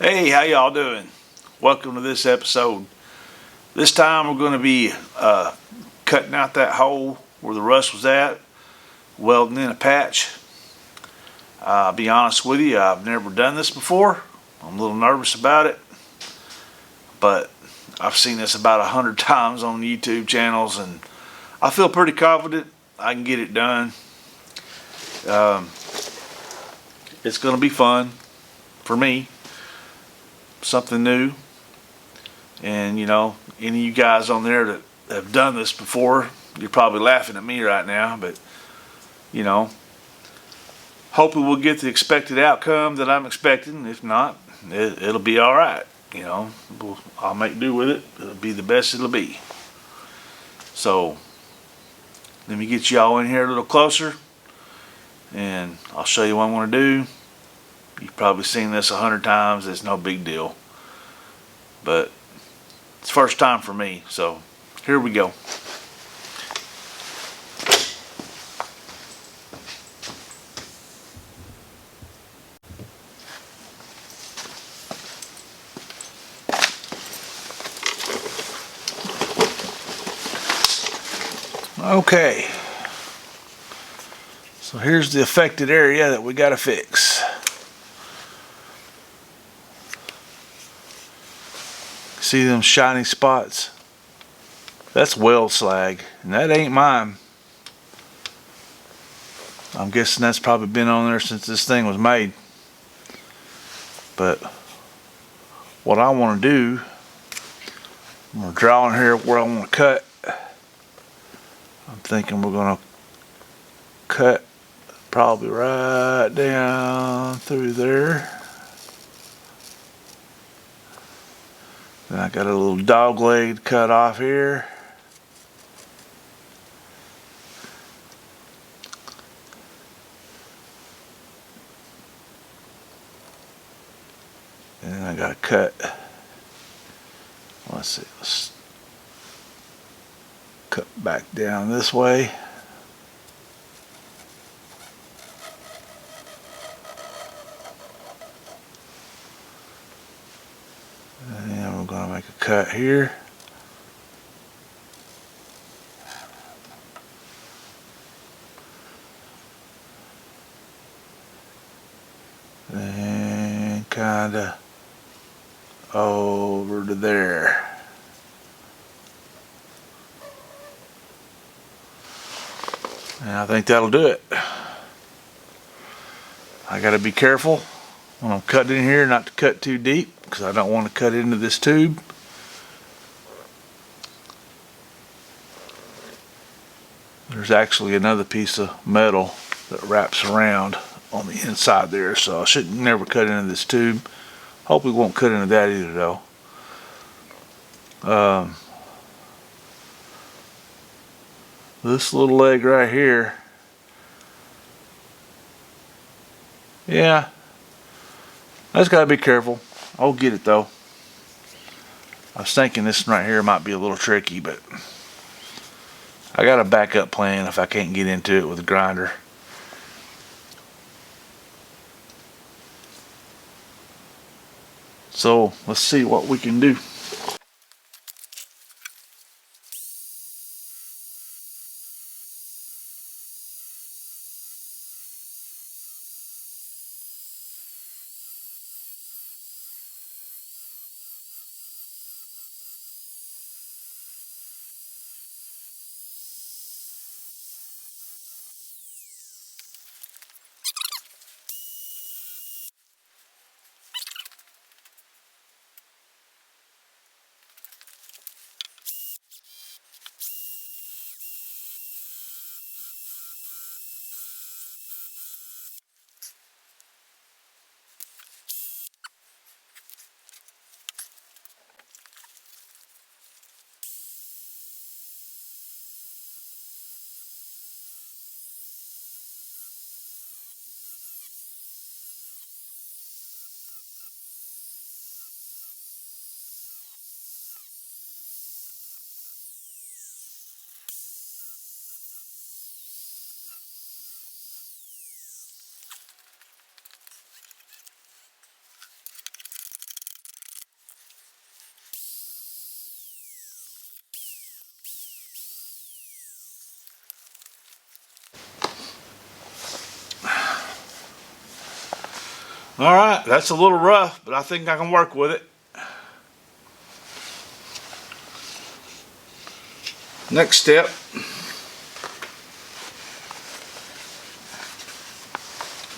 Hey, how y'all doing? Welcome to this episode. This time we're going to be cutting out that hole where the rust was at, welding in a patch. I'll be honest with you, I've never done this before. I'm a little nervous about it, but I've seen this about 100 times on YouTube channels, and I feel pretty confident I can get it done. It's going to be fun for me, something new. And any of you guys on there that have done this before, you're probably laughing at me right now, but hoping we'll get the expected outcome that I'm expecting. If not, it'll be all right. I'll make do with it. It'll be the best it'll be. So let me get y'all in here a little closer, and I'll show you what I want to do. You've probably seen this 100 times. It's no big deal, but it's first time for me, so here we go. Okay, so here's the affected area that we got to fix. See them shiny spots? That's weld slag, and that ain't mine. I'm guessing that's probably been on there since this thing was made. But what I want to do, I'm going to draw in here where I want to cut. I'm thinking we're going to cut probably right down through there. Then I got a little dog leg cut off here. And then I got to cut. Let's see. Let's cut back down this way. And then we're going to make a cut here. And kind of over to there. And I think that'll do it. I got to be careful when I'm cutting in here not to cut too deep, because I don't want to cut into this tube. There's actually another piece of metal that wraps around on the inside there, so I should never cut into this tube. Hope we won't cut into that either though. This little leg right here, yeah, I just gotta be careful. I'll get it though. I was thinking this one right here might be a little tricky, but I got a backup plan if I can't get into it with a grinder. So let's see what we can do. All right, that's a little rough, but I think I can work with it. Next step,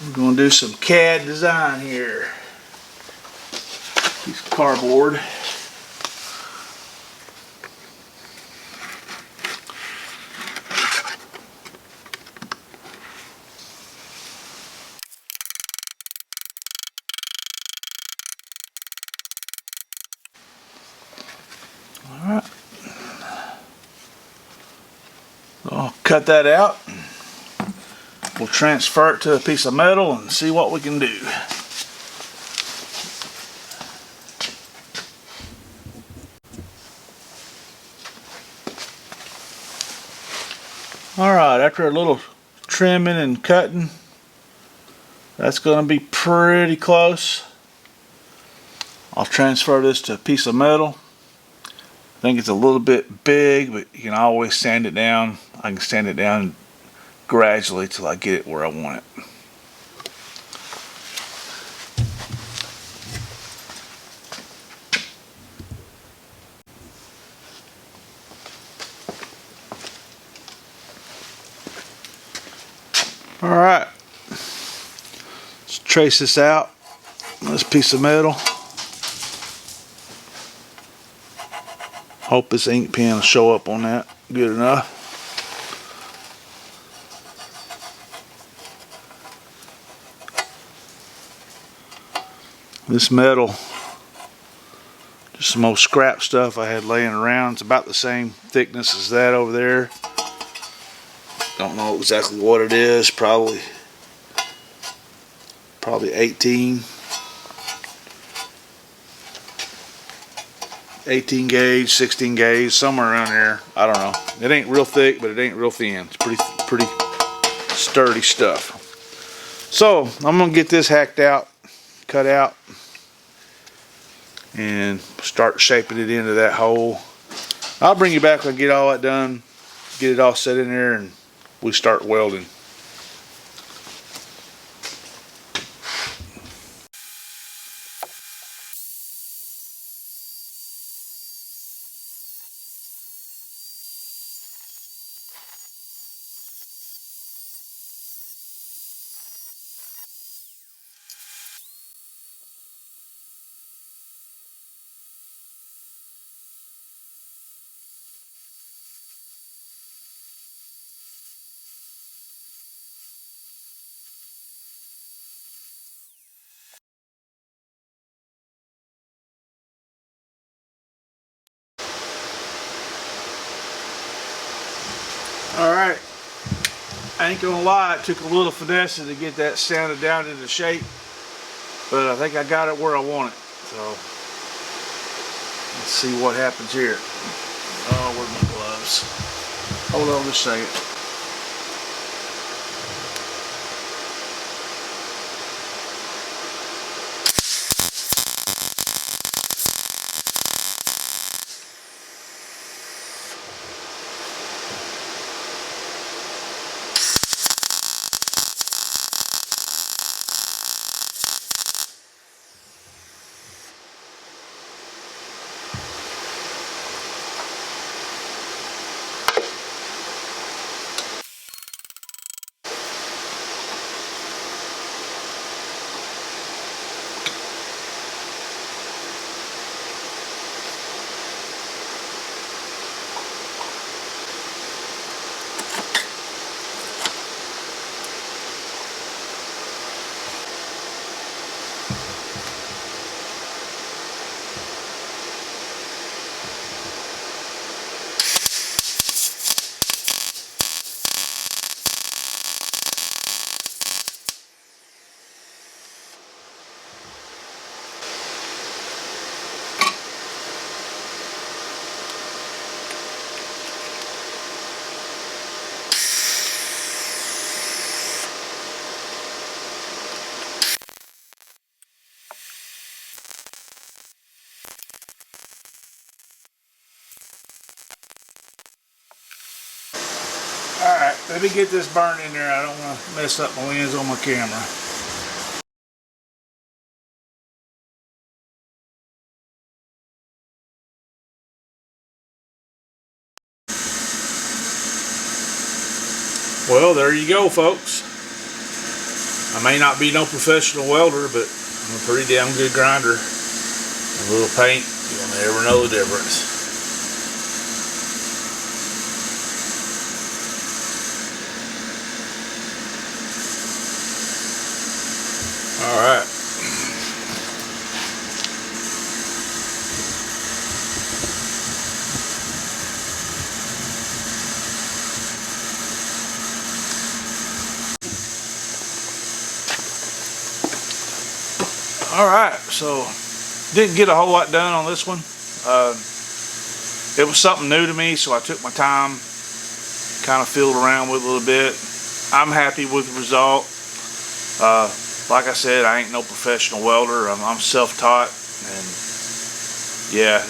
we're going to do some CAD design here. Piece of cardboard. All right. I'll cut that out. We'll transfer it to a piece of metal and see what we can do. Alright, after a little trimming and cutting, that's going to be pretty close. I'll transfer this to a piece of metal. I think it's a little bit big, but you can always sand it down. I can sand it down gradually till I get it where I want it. Alright, let's trace this out on this piece of metal. Hope this ink pen will show up on that good enough. This metal, just some old scrap stuff I had laying around. It's about the same thickness as that over there. Don't know exactly what it is. Probably 18 gauge, 16 gauge, somewhere around there. I don't know. It ain't real thick, but it ain't real thin. It's pretty sturdy stuff. So I'm gonna get this hacked out, cut out, and start shaping it into that hole. I'll bring you back when I get all that done, get it all set in there, and we start welding. Alright, I ain't gonna lie, it took a little finesse to get that sanded down into shape, but I think I got it where I want it. So, let's see what happens here. Oh, where's my gloves? Hold on just a second. Alright, let me get this burned in there. I don't want to mess up my lens on my camera. Well, there you go, folks. I may not be no professional welder, but I'm a pretty damn good grinder. A little paint, you'll never know the difference. All right. Alright, so didn't get a whole lot done on this one. It was something new to me, so I took my time, kind of fiddled around with it a little bit. I'm happy with the result. Like I said, I ain't no professional welder. I'm self-taught, and yeah,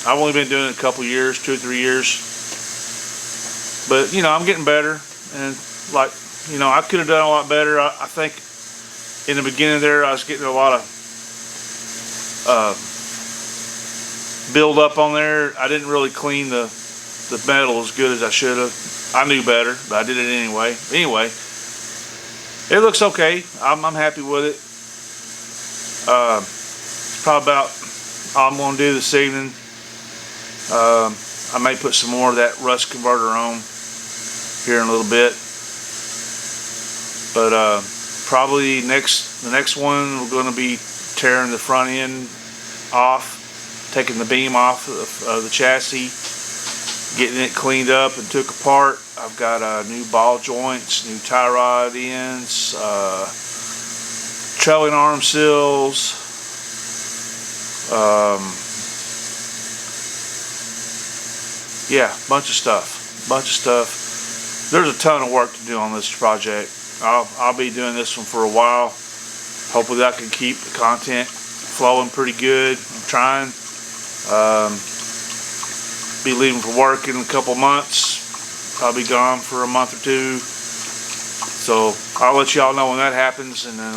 I've only been doing it a couple years, 2 or 3 years. But, you know, I'm getting better, and like, you know, I could have done a lot better. I think in the beginning there, I was getting a lot of build up on there. I didn't really clean the metal as good as I should have. I knew better, but I did it anyway. Anyway, it looks okay. I'm happy with it. It's probably about all I'm going to do this evening. I may put some more of that rust converter on here in a little bit, but probably the next one we're going to be tearing the front end off, taking the beam off of the chassis, getting it cleaned up and took apart. I've got new ball joints, new tie rod ends, trailing arm seals, yeah, bunch of stuff. There's a ton of work to do on this project. I'll be doing this one for a while. Hopefully I can keep the content flowing pretty good. I'm trying. Be leaving for work in a couple months. I'll be gone for a month or 2. So I'll let y'all know when that happens, and then,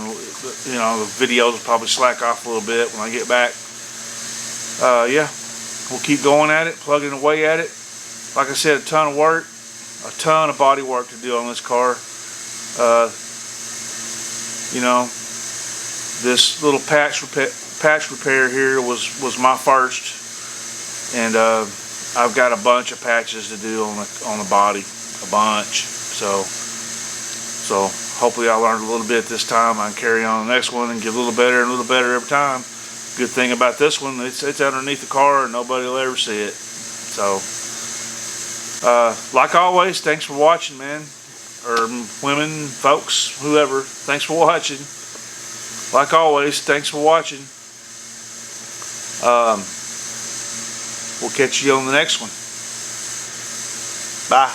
you know, the videos will probably slack off a little bit when I get back. Yeah, we'll keep going at it, plugging away at it. Like I said, a ton of work, a ton of body work to do on this car. You know, this little patch repair here was my first, and I've got a bunch of patches to do on the body, a bunch. So hopefully I learned a little bit this time. I can carry on the next one and get a little better and a little better every time. Good thing about this one, it's underneath the car and nobody will ever see it. So like always, thanks for watching, man. Or women, folks, whoever, thanks for watching. Like always, thanks for watching. We'll catch you on the next one. Bye.